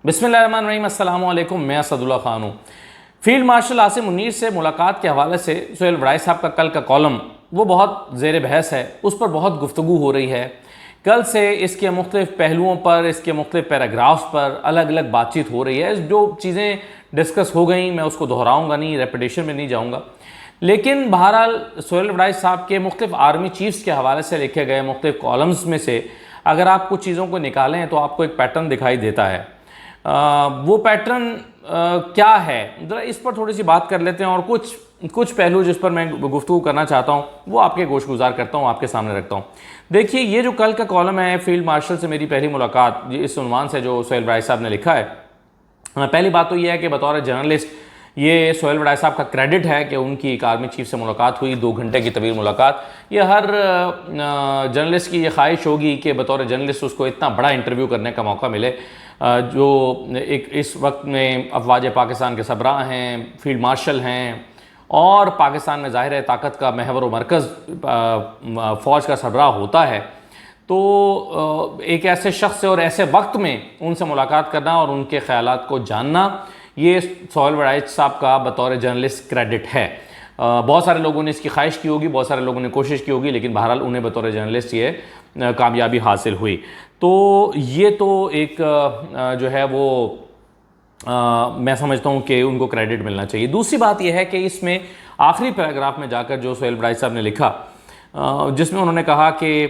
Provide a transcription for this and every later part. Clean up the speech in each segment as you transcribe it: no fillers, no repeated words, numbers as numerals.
बिस्मिल्लाहिर्रहमानिर्रहीम, अस्सलाम वालेकुम। मैं असदुल्ला खान हूँ। फील्ड मार्शल आसिम मुनीर से मुलाकात के हवाले से सुहेल वड़ाई साहब का कल का कॉलम वो बहुत ज़ेर बहस है, उस पर बहुत गुफ्तगू हो रही है। कल से इसके मुख्तलिफ़ पहलुओं पर, इसके मुख्तलिफ़ पैराग्राफ्स पर अलग अलग बातचीत हो रही है। जो चीज़ें डिस्कस हो गई मैं उसको दोहराऊँगा नहीं, रेपिटेशन में नहीं जाऊँगा। लेकिन बहरहाल सुहेल वड़ाई साहब के मुख्तलिफ़ आर्मी चीफ्स के हवाले से लिखे गए मुख्तलिफ़ कॉलम्स में से अगर आप कुछ चीज़ों को निकालें तो आपको एक पैटर्न दिखाई देता है। वो पैटर्न क्या है, ज़रा इस पर थोड़ी सी बात कर लेते हैं और कुछ पहलू जिस पर मैं गुफ्तगू करना चाहता हूँ वो आपके गोशगुजार करता हूँ, आपके सामने रखता हूँ। देखिए, ये जो कल का कॉलम है फील्ड मार्शल से मेरी पहली मुलाकात, इस उन्वान से जो सुहेल वड़ाई साहब ने लिखा है, पहली बात तो ये है कि बतौर जर्नलिस्ट ये सुहेल वड़ाई साहब का क्रेडिट है कि उनकी एक आर्मी चीफ से मुलाकात हुई, 2 घंटे की तवील मुलाकात। ये हर जर्नलिस्ट की ये ख्वाहिश होगी कि बतौर जर्नलिस्ट उसको इतना बड़ा इंटरव्यू करने का मौका मिले। जो एक इस वक्त में अफवाज पाकिस्तान के सबरा हैं, फील्ड मार्शल हैं और पाकिस्तान में ज़ाहिर है ताकत का महवर व मरकज़ फ़ौज का सबरा होता है, तो एक ऐसे शख्स से और ऐसे वक्त में उनसे मुलाकात करना और उनके ख़यालात को जानना, ये सुहेल वड़ाई साहब का बतौर जर्नलिस्ट क्रेडिट है। बहुत सारे लोगों ने इसकी ख्वाहिश की होगी, बहुत सारे लोगों ने कोशिश की होगी, लेकिन बहरहाल उन्हें बतौर जर्नलिस्ट ये कामयाबी हासिल हुई। तो ये तो एक जो है वो मैं समझता हूँ कि उनको क्रेडिट मिलना चाहिए। दूसरी बात यह है कि इसमें आखिरी पैराग्राफ में जाकर जो सुहेल वड़ाई साहब ने लिखा, जिसमें उन्होंने कहा कि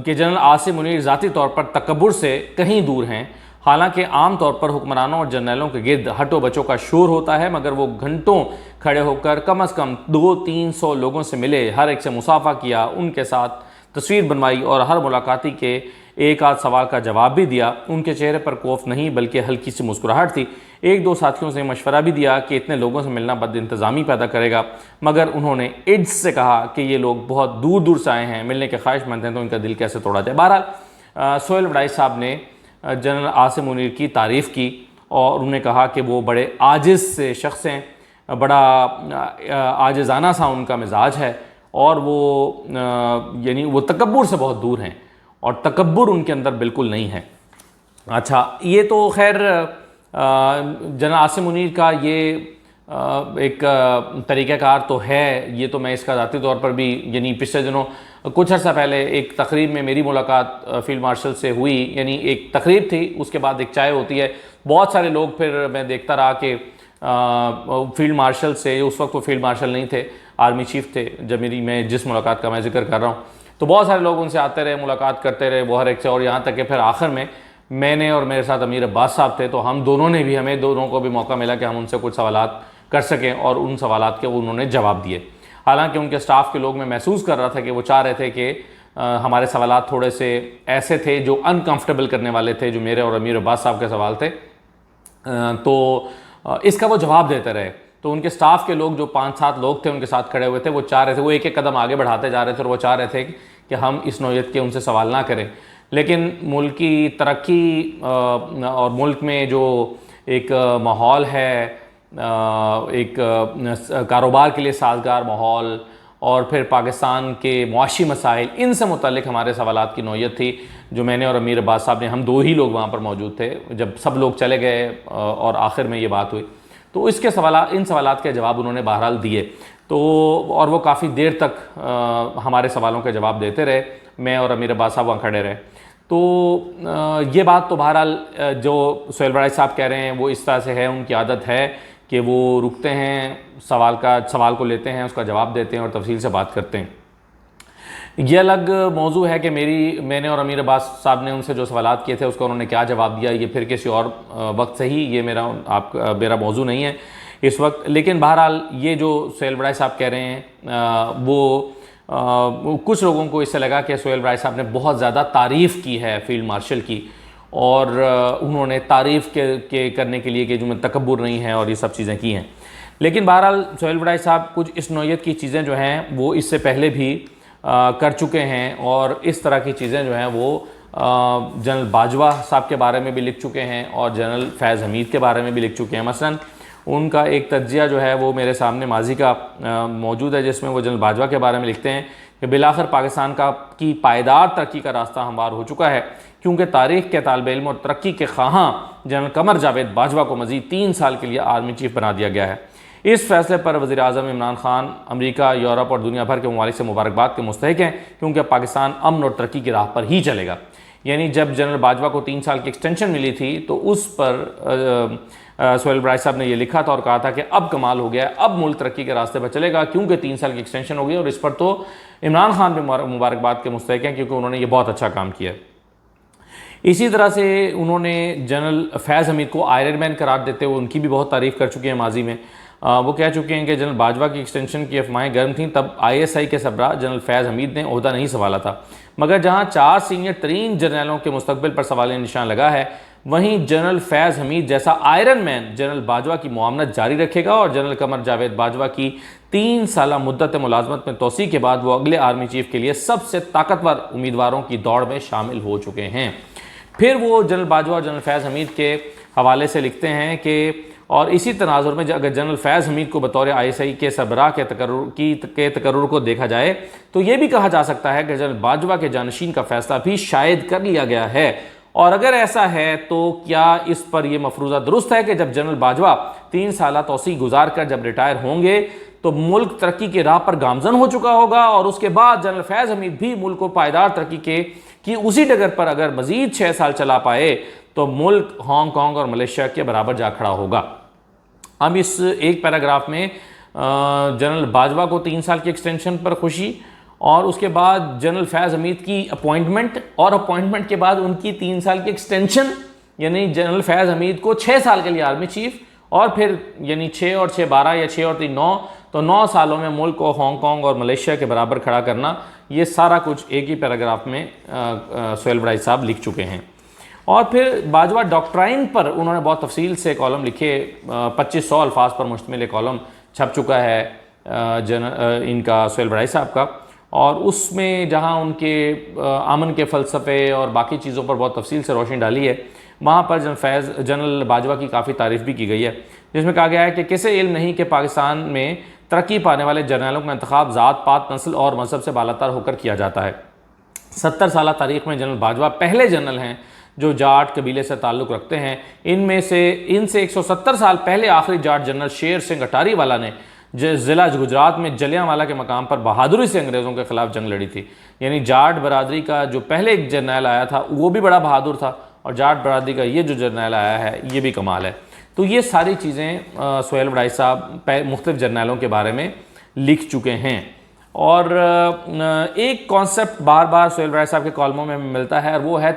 जनरल आसिम मुनीर ज़ाती तौर पर तकब्बुर से कहीं दूर हैं। हालांकि आम तौर पर हुक्मरानों और जर्नलों के गिर्द हटो बचों का शोर होता है, मगर वो घंटों खड़े होकर कम से कम 200-300 लोगों से मिले, हर एक से मुसाफा किया, उनके साथ तस्वीर बनवाई और हर मुलाकाती के एक आध सवाल का जवाब भी दिया। उनके चेहरे पर खौफ नहीं बल्कि हल्की सी मुस्कुराहट थी। एक दो साथियों से मशवरा भी दिया कि इतने लोगों से मिलना बदइंतज़ामी पैदा करेगा, मगर उन्होंने इड्स से कहा कि ये लोग बहुत दूर दूर से आए हैं, मिलने के ख्वाहिशमंद हैं, तो इनका दिल कैसे तोड़ा जाए। बहरहाल सुहेल वड़ाई साहब ने जनरल आसिम मुनीर की तारीफ़ की और उन्होंने कहा कि वो बड़े आजिज़ से शख्स हैं, बड़ा आजिज़ाना सा उनका मिजाज है और वो यानी वो तकब्बुर से बहुत दूर हैं और तकब्बुर उनके अंदर बिल्कुल नहीं है। अच्छा, ये तो खैर जनरल आसिम मुनीर का ये एक तरीक़ाकार तो है, ये तो मैं इसका ज़ाती तौर पर भी, यानी पिछले दिनों कुछ अर्सा पहले एक तकरीब में मेरी मुलाकात फील्ड मार्शल से हुई, यानी एक तकरीब थी, उसके बाद एक चाय होती है। बहुत सारे लोग, फिर मैं देखता रहा कि फील्ड मार्शल से, उस वक्त वो फील्ड मार्शल नहीं थे, आर्मी चीफ थे जब मैं जिस मुलाकात का मैं जिक्र कर रहा हूँ, तो बहुत सारे लोग उनसे आते रहे, मुलाकात करते रहे, वो हर एक से, और यहाँ तक कि फिर आखिर में मैंने और मेरे साथ अमीर अब्बास साहब थे, तो हमें दोनों को भी मौका मिला कि हम उनसे कुछ सवालात कर सकें और उन सवालात के उन्होंने जवाब दिए। हालांकि उनके स्टाफ के लोग, मैं महसूस कर रहा था कि वो चाह रहे थे कि हमारे सवालात थोड़े से ऐसे थे जो अनकंफर्टेबल करने वाले थे, जो मेरे और अमीर अब्बास साहब के सवाल थे, तो इसका वो जवाब देते रहे। तो उनके स्टाफ के लोग, जो 5-7 लोग थे उनके साथ खड़े हुए थे, वो चाह रहे थे, वो एक एक कदम आगे बढ़ाते जा रहे थे और वो चाह रहे थे कि हम इस नौयत के उनसे सवाल ना करें। लेकिन मुल्क की तरक्की और मुल्क में जो एक माहौल है, एक कारोबार के लिए साजगार माहौल, और फिर पाकिस्तान के मुआशी मसाइल, इनसे मुतल्लिक हमारे सवालात की नौयत थी, जो मैंने और अमीर अब्बास साहब ने, हम 2 ही लोग वहाँ पर मौजूद थे जब सब लोग चले गए और आखिर में ये बात हुई। तो इन सवालात के जवाब उन्होंने बहरहाल दिए, तो और वो काफ़ी देर तक हमारे सवालों के जवाब देते रहे, मैं और अमीर अब्बास साहब वहाँ खड़े रहे। तो ये बात तो बहरहाल जो सुहेल वड़ाई साहब कह रहे हैं वो इस तरह से है, उनकी आदत है कि वो रुकते हैं, सवाल को लेते हैं, उसका जवाब देते हैं और तफसील से बात करते हैं। ये अलग मौजू है कि मैंने और अमीर अब्बास साहब ने उनसे जो सवालात किए थे उसका उन्होंने क्या जवाब दिया, ये फिर किसी और वक्त से ही, ये मेरा मौजू नहीं है इस वक्त। लेकिन बहरहाल ये जो सुहेल वड़ाई साहब कह रहे हैं वो कुछ लोगों को इससे लगा कि सुहेल वड़ाई साहब ने बहुत ज़्यादा तारीफ़ की है फील्ड मार्शल की, और उन्होंने तारीफ़ के करने के लिए कि जो मैं तकब्बुर नहीं है और ये सब चीज़ें की हैं। लेकिन बहरहाल सुहेल वड़ाई साहब कुछ इस नौयत की चीज़ें जो हैं वो इससे पहले भी कर चुके हैं, और इस तरह की चीज़ें जो हैं वो जनरल बाजवा साहब के बारे में भी लिख चुके हैं और जनरल फैज़ हमीद के बारे में भी लिख चुके हैं। मसलन उनका एक तज्जिया जो है वो मेरे सामने माजी का मौजूद है, जिसमें वो जनरल बाजवा के बारे में लिखते हैं कि बिलाखिर पाकिस्तान की पायदार तरक्की का रास्ता हमवार हो चुका है। क्योंकि तारीख के तालिब इल्म और तरक्की के ख़्वाहां जनरल कमर जावेद बाजवा को मज़ीद 3 साल के लिए आर्मी चीफ बना दिया गया है। इस फैसले पर वज़ीर आज़म इमरान खान अमेरिका, यूरोप और दुनिया भर के ममालिक से मुबारकबाद के मुस्तहिक हैं, क्योंकि अब पाकिस्तान अमन और तरक्की की राह पर ही चलेगा। यानी जब जनरल बाजवा को 3 साल की एक्सटेंशन मिली थी तो उस पर सोहेल बराइच साहब ने यह लिखा था और कहा था कि अब कमाल हो गया है, अब मुल्क तरक्की के रास्ते पर चलेगा, क्योंकि 3 साल की एक्सटेंशन हो गई। और इस पर तो इमरान खान भी मुबारकबाद के मुस्तहिक हैं, क्योंकि उन्होंने ये बहुत अच्छा काम किया। इसी तरह से उन्होंने जनरल फैज़ हमीद को आयरन मैन करार देते हुए उनकी भी बहुत तारीफ़ कर चुके हैं माजी में। वो कह चुके हैं कि जनरल बाजवा की एक्सटेंशन की अफवाहें गर्म थीं, तब ISI के सरबराह जनरल फैज़ हमीद ने ओहदा नहीं संभाला था, मगर जहां 4 सीनियर तरीन जर्नलों के मुस्तकबिल पर सवाल निशान लगा है, वहीं जनरल फैज़ हमीद जैसा आयरन मैन जनरल बाजवा की मुआवनत जारी रखेगा और जनरल कमर जावेद बाजवा की 3 साला मुद्दत मुलाजमत में तोसी के बाद वो अगले आर्मी चीफ के लिए सबसे ताकतवर उम्मीदवारों की दौड़ में शामिल हो चुके हैं। फिर वो जनरल बाजवा और जनरल फैज़ हमीद के हवाले से लिखते हैं कि और इसी तनाजुर में अगर जनरल फैज़ हमीद को बतौर ISI के सरबराह के तकर्रुर को देखा जाए तो ये भी कहा जा सकता है कि जनरल बाजवा के जानशीन का फैसला भी शायद कर लिया गया है। और अगर ऐसा है तो क्या इस पर यह मफरूज़ा दुरुस्त है कि जब जनरल बाजवा 3 साला तोसी गुजार कर जब रिटायर होंगे तो मुल्क तरक्की की राह पर गामजन हो चुका होगा, और उसके बाद जनरल फैज़ हमीद भी मुल्क को पायदार तरक्की की उसी डगर पर अगर मज़ीद 6 साल चला पाए तो मुल्क हांगकॉन्ग और मलेशिया के बराबर जा खड़ा होगा। हम इस एक पैराग्राफ में जनरल बाजवा को 3 साल की एक्सटेंशन पर खुशी, और उसके बाद जनरल फैज़ हमीद की अपॉइंटमेंट, और अपॉइंटमेंट के बाद उनकी 3 साल की एक्सटेंशन, यानी जनरल फैज़ हमीद को 6 साल के लिए आर्मी चीफ, और फिर यानी 6 और 6 12 या 6 और 3 9, तो 9 सालों में मुल्क को हांगकॉन्ग और मलेशिया के बराबर खड़ा करना, ये सारा कुछ एक ही पैराग्राफ में सोहेल बराइच साहब लिख चुके हैं। और फिर बाजवा डॉक्ट्राइन पर उन्होंने बहुत तफसील से कॉलम लिखे, 2500 अल्फाज पर मुश्तमिल कॉलम छप चुका है इनका सोहेल बराइच साहब का, और उसमें जहां उनके अमन के फ़लसफ़े और बाकी चीज़ों पर बहुत तफसील से रोशनी डाली है, वहाँ पर जनरल बाजवा की काफ़ी तारीफ़ भी की गई है, जिसमें कहा गया है कि किसे इल्म नहीं कि पाकिस्तान में तरक्की पाने वाले जर्नलों का इंतखाब ज़ात पात नस्ल और मजहब से बालातर होकर किया जाता है। 70 साल तारीख़ में जनरल बाजवा पहले जनरल हैं जो जाट कबीले से ताल्लुक़ रखते हैं। इनसे 170 साल पहले आखिरी जाट जनरल शेर सिंह अटारी वाला ने ज़िला गुजरात में जलियांवाला के मकाम पर बहादुरी से अंग्रेज़ों के ख़िलाफ़ जंग लड़ी थी। यानी जाट बरादरी का जो पहले एक जर्नल आया था वो भी बड़ा बहादुर था, और जाट बरादरी का ये जो जर्नल आया है ये भी कमाल है। तो ये सारी चीज़ें सोहेल बराइच साहब मुख्तलिफ जर्नलों के बारे में लिख चुके हैं। और एक कॉन्सेप्ट बार बार सोहेल बराइच साहब के कॉलमों में मिलता है, और वो है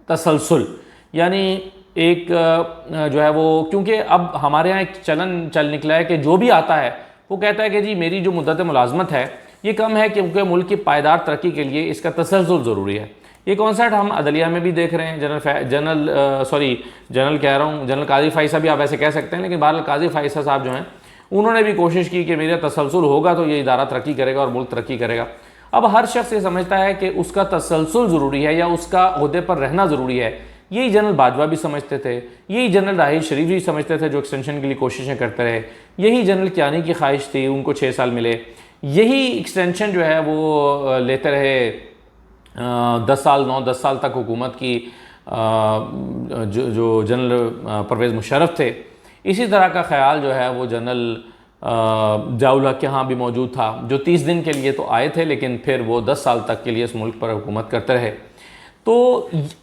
तसलसल। यानी एक जो है वो, क्योंकि अब हमारे यहाँ एक चलन चल निकला है कि जो भी आता है वो कहता है कि जी मेरी जो मुद्दत मुलाजमत है ये कम है, क्योंकि मुल्क की पायदार तरक्की के लिए इसका तसलसल ज़रूरी है। ये कॉन्सेप्ट हम अदलिया में भी देख रहे हैं। जनरल काजी फ़ाइसा भी आप ऐसे कह सकते हैं, लेकिन बहरहाल काजी फ़ाइसा साहब जो हैं उन्होंने भी कोशिश की कि मेरा तसलसल होगा तो ये इदारा तरक्की करेगा और मुल्क तरक्की करेगा। अब हर शख्स ये समझता है कि उसका तसलसल ज़रूरी है या उसका ओहदे पर रहना ज़रूरी है। यही जनरल बाजवा भी समझते थे, यही जनरल राहिल शरीफ भी समझते थे जो एक्सटेंशन के लिए कोशिशें करते रहे, यही जनरल कियानी की ख्वाहिश थी, उनको 6 साल मिले, यही एक्सटेंशन जो है वो लेते रहे 10 साल 9-10 साल तक हुकूमत की जो जनरल परवेज़ मुशर्रफ थे। इसी तरह का ख्याल जो है वो जनरल ज़ियाउल हक़ के यहाँ भी मौजूद था, जो 30 दिन के लिए तो आए थे लेकिन फिर वो 10 साल तक के लिए इस मुल्क पर हुकूमत करते रहे। तो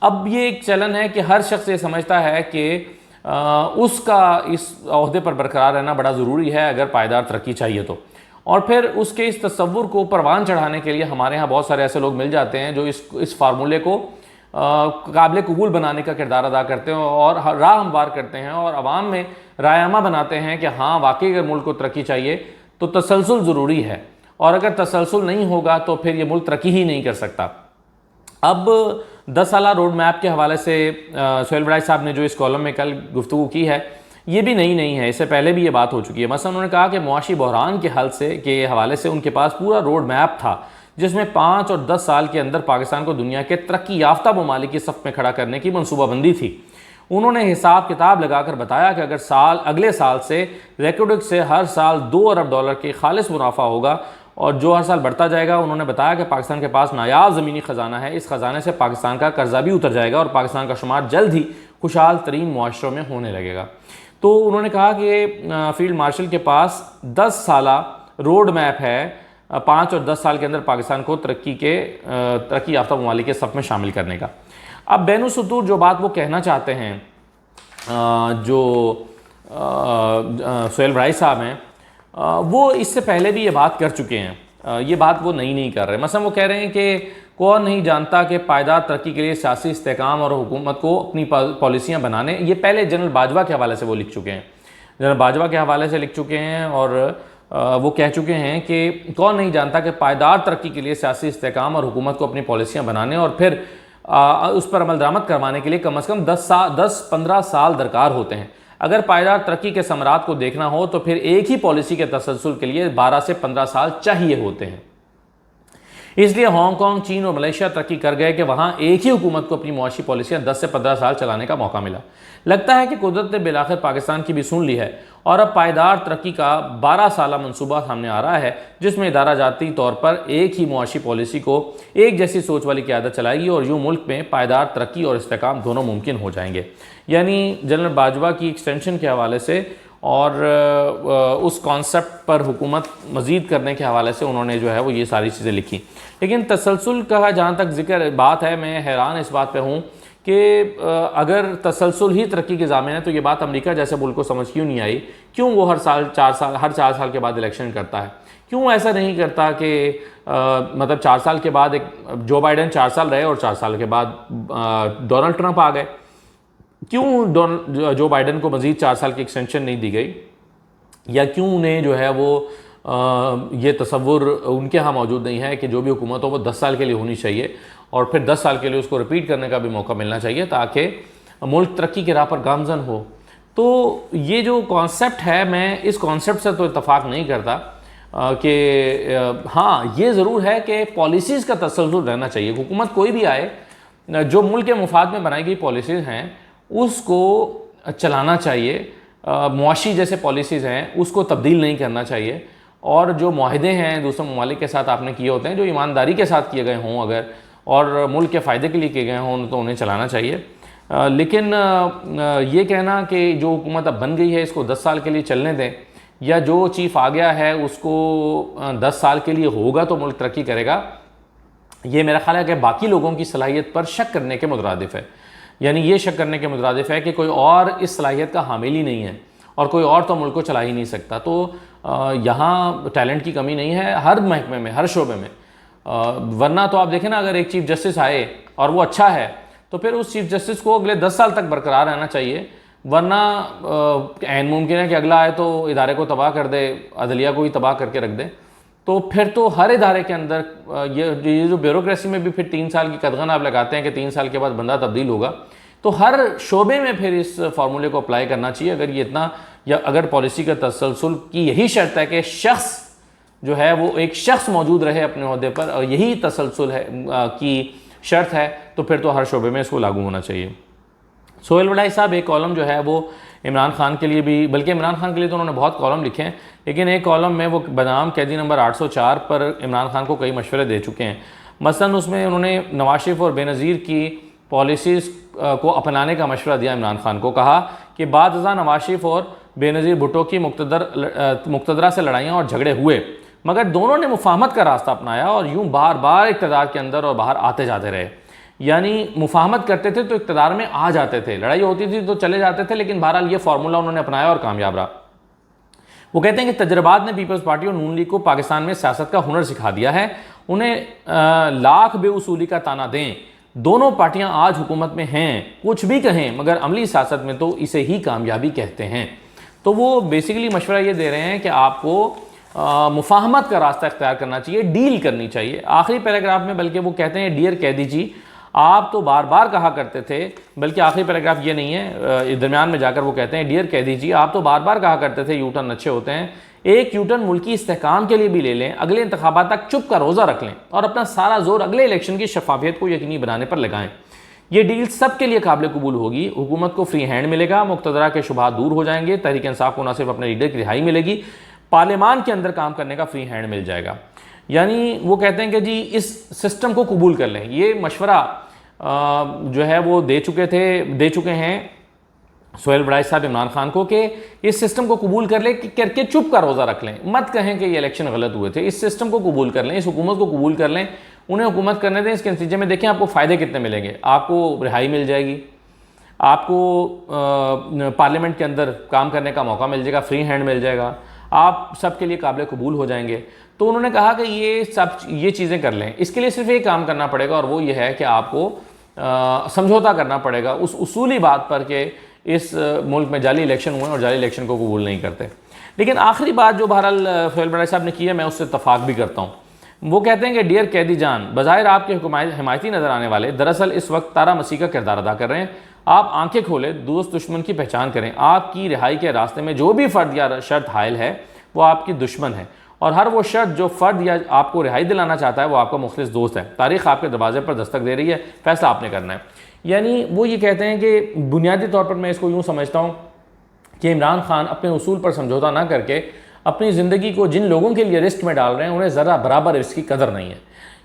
अब ये एक चलन है कि हर शख्स ये समझता है कि उसका इस ओहदे पर बरकरार रहना बड़ा ज़रूरी है अगर पायदार तरक्की चाहिए तो। और फिर उसके इस तसव्वुर को परवान चढ़ाने के लिए हमारे यहाँ बहुत सारे ऐसे लोग मिल जाते हैं जो इस फार्मूले को काबिल कबूल बनाने का किरदार अदा करते हैं और राह हमवार करते हैं और आवाम में रायमा बनाते हैं कि हाँ वाकई अगर मुल्क को तरक्की चाहिए तो तसलसल ज़रूरी है, और अगर तसलसल नहीं होगा तो फिर ये मुल्क तरक्की ही नहीं कर सकता। अब 10 साला रोड मैप के हवाले से सोहेल बराइच साहब ने जो इस कॉलम में कल गुफ्तगू की है ये भी नहीं है, इससे पहले भी ये बात हो चुकी है। मसलन उन्होंने कहा कि मुआशी बहरान के हल से के हवाले से उनके पास पूरा रोड मैप था जिसमें 5 और 10 साल के अंदर पाकिस्तान को दुनिया के तरक्की याफ्ता ममालिक की सफ़ में खड़ा करने की मनसूबाबंदी थी। उन्होंने हिसाब किताब लगाकर बताया कि अगर अगले साल से रेकोडिक से हर साल $2 अरब के खालिस मुनाफा होगा और जो हर साल बढ़ता जाएगा। उन्होंने बताया कि पाकिस्तान के पास नायाब ज़मीनी ख़जाना है, इस ख़जाने से पाकिस्तान का कर्जा भी उतर जाएगा और पाकिस्तान का शुमार जल्द ही खुशहाल तरीन मुआशरों में होने लगेगा। तो उन्होंने कहा कि फील्ड मार्शल के पास 10 साला रोड मैप है 5 और 10 साल के अंदर पाकिस्तान को तरक्की याफ्ता ममालिक के सफ़ में शामिल करने का। अब बैनुस्सुतूर जो बात वो कहना चाहते हैं, जो सोहेल बड़ाई साहब हैं, वो इससे पहले भी ये बात कर चुके हैं, ये बात वो नहीं कर रहे। मसलन वो कह रहे हैं कि कौन नहीं जानता कि पायदार तरक्की के लिए सियासी इस्तेहकाम और हुकूमत को अपनी पॉलिसियाँ बनाने, ये पहले जनरल बाजवा के हवाले से वो लिख चुके हैं, जनरल बाजवा के हवाले से लिख चुके हैं और वो कह चुके हैं कि कौन नहीं जानता कि पायदार तरक्की के लिए सियासी इस्तेहकाम और हुकूमत को अपनी पॉलिसियाँ बनाने और फिर उस पर अमल दरामद करवाने के लिए कम अज़ कम 10-15 साल दरकार होते हैं। अगर पायदार तरक्की के समरात को देखना हो तो फिर एक ही पॉलिसी के तसलसल के लिए 12 से 15 साल चाहिए होते हैं। इसलिए हांगकांग, चीन और मलेशिया तरक्की कर गए कि वहाँ एक ही हुकूमत को अपनी मुआशी पॉलिसियाँ 10 से 15 साल चलाने का मौका मिला। लगता है कि कुदरत ने बिलाखिर पाकिस्तान की भी सुन ली है और अब पायदार तरक्की का 12 साला मनसूबा सामने आ रहा है, जिसमें इदारा जाती तौर पर एक ही मुआशी पॉलिसी को एक जैसी सोच वाली क़यादत चलाएगी और यूँ मुल्क में पायदार तरक्की और इस्तेहकाम दोनों मुमकिन हो जाएंगे। यानी जनरल बाजवा की एक्सटेंशन के हवाले से और उस कॉन्सेप्ट पर हुकूमत मज़ीद करने के हवाले से उन्होंने जो है वो ये सारी चीज़ें लिखी। लेकिन तसलसल का जहाँ तक जिक्र बात है, मैं हैरान इस बात पे हूँ कि अगर तसलसल ही तरक्की के ज़ामिन है तो ये बात अमेरिका जैसे मुल्क को समझ क्यों नहीं आई। क्यों वो हर 4 साल के बाद इलेक्शन करता है? क्यों ऐसा नहीं करता कि मतलब 4 साल के बाद एक जो बाइडन 4 साल रहे और 4 साल के बाद डोनाल्ड ट्रंप आ गए? क्यों जो बाइडन को मज़ीद 4 साल की एक्सटेंशन नहीं दी गई? या क्यों उन्हें जो है वो ये तसव्वुर उनके यहाँ मौजूद नहीं है कि जो भी हुकूमत हो वो 10 साल के लिए होनी चाहिए और फिर 10 साल के लिए उसको रिपीट करने का भी मौका मिलना चाहिए ताकि मुल्क तरक्की की राह पर गामजन हो। तो ये जो कॉन्सेप्ट है, मैं इस कॉन्सेप्ट से तो इत्तफाक नहीं करता कि हाँ ये ज़रूर है कि पॉलिसीज़ का तसल्सल रहना चाहिए। हुकूमत कोई भी आए, जो मुल्क के मुफाद में बनाई गई पॉलिसीज़ हैं उसको चलाना चाहिए। मुआशी जैसे पॉलिसीज़ हैं उसको तब्दील नहीं करना चाहिए और जो मुआहदे हैं दूसरे ममालिक के साथ आपने किए होते हैं, जो ईमानदारी के साथ किए गए हों अगर और मुल्क के फ़ायदे के लिए किए गए हों तो उन्हें चलाना चाहिए। लेकिन ये कहना कि जो हुकूमत अब बन गई है इसको 10 साल के लिए चलने दें या जो चीफ़ आ गया है उसको 10 साल के लिए होगा तो मुल्क तरक्की करेगा, ये मेरा ख्याल है कि बाकी लोगों की सलाहियत पर शक करने के मुतरादिफ है। यानी ये शक करने के मुतरादिफ है कि कोई और इस सलाहियत का हामिल ही नहीं है और कोई और तो मुल्क को चला ही नहीं सकता। तो यहाँ टैलेंट की कमी नहीं है हर महकमे में, हर शोबे में। वरना तो आप देखें ना, अगर एक चीफ़ जस्टिस आए और वो अच्छा है तो फिर उस चीफ़ जस्टिस को अगले 10 साल तक बरकरार रहना चाहिए। वरना ऐन मुमकिन है कि अगला आए तो इदारे को तबाह कर दे, अदलिया को ही तबाह करके रख दे। तो फिर तो हर इदारे के अंदर ये जो ब्यूरोक्रेसी में भी फिर 3 साल की कदगन आप लगाते हैं कि 3 साल के बाद बंदा तब्दील होगा, तो हर शोबे में फिर इस फार्मूले को अप्लाई करना चाहिए। अगर ये इतना, या अगर पॉलिसी का तसलसल की यही शर्त है कि शख्स जो है वो एक शख्स मौजूद रहे अपने ओहदे पर और यही तसलसल है की शर्त है, तो फिर तो हर शोबे में इसको लागू होना चाहिए। सोहेल बड़ाई साहब एक कॉलम जो है वो इमरान खान के लिए भी, बल्कि इमरान खान के लिए तो उन्होंने बहुत कॉलम लिखे हैं, लेकिन एक कॉलम में वो बनाम कैदी नंबर 804 पर इमरान खान को कई मशवरे दे चुके हैं। मसलन उसमें उन्होंने नवाज शरीफ और बेनज़ीर की पॉलिसीज़ को अपनाने का मशवरा दिया इमरान खान को। कहा कि बाद अज़ां नवाज शरीफ और बेनज़ीर भुट्टो की मुक़्तदरा से लड़ाइयाँ और झगड़े हुए, मगर दोनों ने मुफाहमत का रास्ता अपनाया और यूँ बार बार इक़्तिदार के अंदर और बाहर आते जाते रहे। यानी मुफाहमत करते थे तो इक़्तिदार में आ जाते थे, लड़ाई होती थी तो चले जाते थे, लेकिन बहरहाल ये फार्मूला उन्होंने अपनाया और कामयाब रहा। वो कहते हैं कि तजर्बात ने पीपल्स पार्टी और नून लीग को पाकिस्तान में सियासत का हुनर सिखा दिया है। उन्हें लाख बेउसूली का ताना दें, दोनों पार्टियां आज हुकूमत में हैं, कुछ भी कहें मगर अमली सियासत में तो इसे ही कामयाबी कहते हैं। तो वो बेसिकली मशवरा ये दे रहे हैं कि आपको मुफाहमत का रास्ता इख्तियार करना चाहिए, डील करनी चाहिए। आखिरी पैराग्राफ में बल्कि वो कहते हैं, डियर कैदी जी आप तो बार बार कहा करते थे, बल्कि आखिरी पैराग्राफ ये नहीं है, दरमियान में जाकर वो कहते हैं, डियर कैदी जी आप तो बार बार कहा करते थे यू टर्न अच्छे होते हैं, एक यू टर्न मुल्की इस्तेहकाम के लिए भी ले लें, अगले इंतखाबात तक चुप का रोज़ा रख लें और अपना सारा जोर अगले इलेक्शन की शफाफियत को यकीनी बनाने पर लगाएं। ये डील सबके लिए काबिल कबूल होगी, हुकूमत को फ्री हैंड मिलेगा, मुक़्तदरा के शुबहात दूर हो जाएंगे, तहरीक इंसाफ को न सिर्फ अपने लीडर की रिहाई मिलेगी पार्लियामान के अंदर काम करने का फ्री हैंड मिल जाएगा। यानी वो कहते हैं कि जी इस सिस्टम को कबूल कर लें। ये मशवरा जो है वो दे चुके हैं सोहेल बड़ाइच साहब इमरान खान को कि इस सिस्टम को कबूल कर ले, करके चुप का रोज़ा रख लें, मत कहें कि ये इलेक्शन गलत हुए थे। इस सिस्टम को कबूल कर लें, इस हुकूमत को कबूल कर लें, उन्हें हुकूमत करने दें। इसके नतीजे में देखें आपको फ़ायदे कितने मिलेंगे। आपको रिहाई मिल जाएगी, आपको पार्लियामेंट के अंदर काम करने का मौका मिल जाएगा, फ्री हैंड मिल जाएगा, आप सबके लिए काबिल कबूल हो जाएंगे। तो उन्होंने कहा कि ये चीज़ें कर लें। इसके लिए सिर्फ एक काम करना पड़ेगा और वो ये है कि आपको समझौता करना पड़ेगा उस उसूली बात पर कि इस मुल्क में जाली इलेक्शन हुए और जाली इलेक्शन को कबूल नहीं करते। लेकिन आखिरी बात जो बहरहाल सोहेल बड़ाइच साहब ने की है, मैं उससे इत्तफाक भी करता हूँ। वो कहते हैं कि डियर कैदी जान, बज़ाहिर आपके हिमायती नज़र आने वाले दरअसल इस वक्त तारा मसीह का किरदार अदा कर रहे हैं। आप आंखें खोलें, दोस्त दुश्मन की पहचान करें। आपकी रिहाई के रास्ते में जो भी फ़र्द या शर्त हायल है वो आपकी दुश्मन है, और हर वो शर्त जो फ़र्द या आपको रिहाई दिलाना चाहता है वो आपका मुखलिस दोस्त है। तारीख़ आपके दरवाजे पर दस्तक दे रही है, फ़ैसला आपने करना है। यानी वो ये कहते हैं कि बुनियादी तौर पर मैं इसको यूँ समझता हूँ कि इमरान खान अपने उसूल पर समझौता ना करके अपनी ज़िंदगी को जिन लोगों के लिए रिस्क में डाल रहे हैं उन्हें ज़रा बराबर इसकी कदर नहीं है।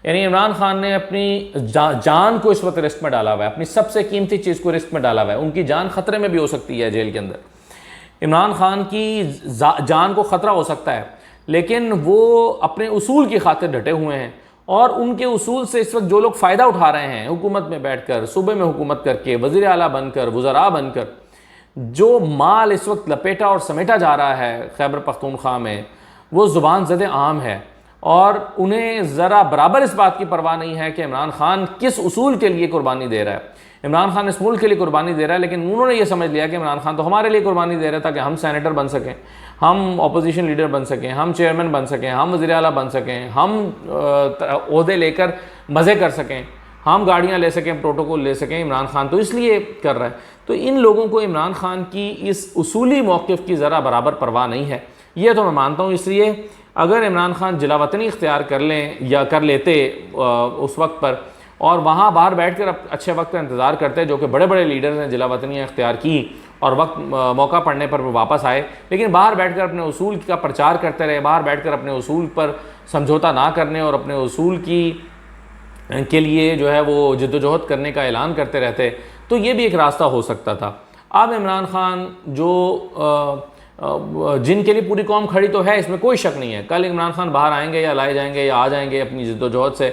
यानी इमरान खान ने अपनी जान को इस वक्त रिस्क में डाला हुआ है, अपनी सबसे कीमती चीज़ को रिस्क में डाला हुआ है। उनकी जान ख़तरे में भी हो सकती है जेल के अंदर। इमरान खान की जान को ख़तरा हो सकता है, लेकिन वो अपने उसूल की खातिर डटे हुए हैं, और उनके उसूल से इस वक्त जो लोग फ़ायदा उठा रहे हैं, हुकूमत में बैठकर, सूबे में हुकूमत करके, वज़ीर आला बनकर, वज़रा बनकर, जो माल इस वक्त लपेटा और समेटा जा रहा है खैबर पख्तूनख्वा में, वो ज़ुबान ज़द आम है। और उन्हें ज़रा बराबर इस बात की परवाह नहीं है कि इमरान खान किस उसूल के लिए कुर्बानी दे रहा है। इमरान खान इस मुल्क के लिए कुर्बानी दे रहा है, लेकिन उन्होंने ये समझ लिया कि इमरान खान तो हमारे लिए कुर्बानी दे रहा है ताकि हम सेनेटर बन सकें, हम अपोजिशन लीडर बन सकें, हम चेयरमैन बन सकें, हम वज़ीर आला बन सकें, हम ओहदे लेकर मज़े कर सकें, हम गाड़ियाँ ले सकें, प्रोटोकॉल ले सकें। इमरान खान तो इसलिए कर रहा है। तो इन लोगों को इमरान खान की इस उसूली मौक़िफ़ की ज़रा बराबर परवाह नहीं है, ये तो मैं मानता हूँ। इसलिए अगर इमरान खान जिला वतनी इख्तियार कर लें या कर लेते उस वक्त पर, और वहाँ बाहर बैठकर अच्छे वक्त का इंतज़ार करते, जो कि बड़े बड़े लीडर्स ने जिला वतनियाँ इख्तियार की और वक्त मौका पड़ने पर वो वापस आए, लेकिन बाहर बैठकर अपने उसूल का प्रचार करते रहे, बाहर बैठकर अपने उसूल पर समझौता ना करने और अपने उसूल के लिए जो है वो जद्दोजहद करने का ऐलान करते रहते, तो ये भी एक रास्ता हो सकता था। अब इमरान खान जो जिनके लिए पूरी कौम खड़ी तो है, इसमें कोई शक नहीं है, कल इमरान खान बाहर आएंगे या लाए जाएंगे या आ जाएंगे अपनी जद्दोजहद से,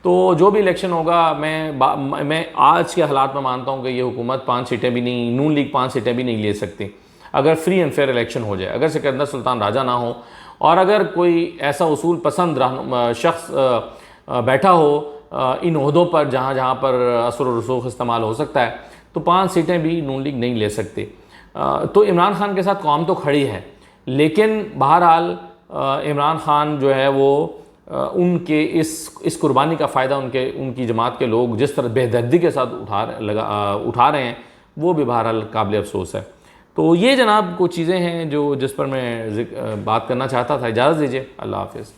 तो जो भी इलेक्शन होगा, मैं आज के हालात में मानता हूँ कि ये हुकूमत 5 सीटें भी नहीं, नून लीग 5 सीटें भी नहीं ले सकती अगर फ्री एंड फेयर इलेक्शन हो जाए, अगर सिकंदर सुल्तान राजा ना हो और अगर कोई ऐसा उसूल पसंद शख्स बैठा हो इन ओहदों पर जहाँ जहाँ पर असर और रसूख इस्तेमाल हो सकता है, तो 5 सीटें भी नून लीग नहीं ले सकती। तो इमरान खान के साथ कौम तो खड़ी है, लेकिन बहरहाल इमरान खान जो है वो उनके इस कुर्बानी का फ़ायदा उनकी जमात के लोग जिस तरह बेदर्दी के साथ उठा रहे हैं, वो भी बहरहाल काबिल अफसोस है। तो ये जनाब कुछ चीज़ें हैं जिस पर मैं बात करना चाहता था। इजाज़त दीजिए, अल्लाह हाफ़िज़।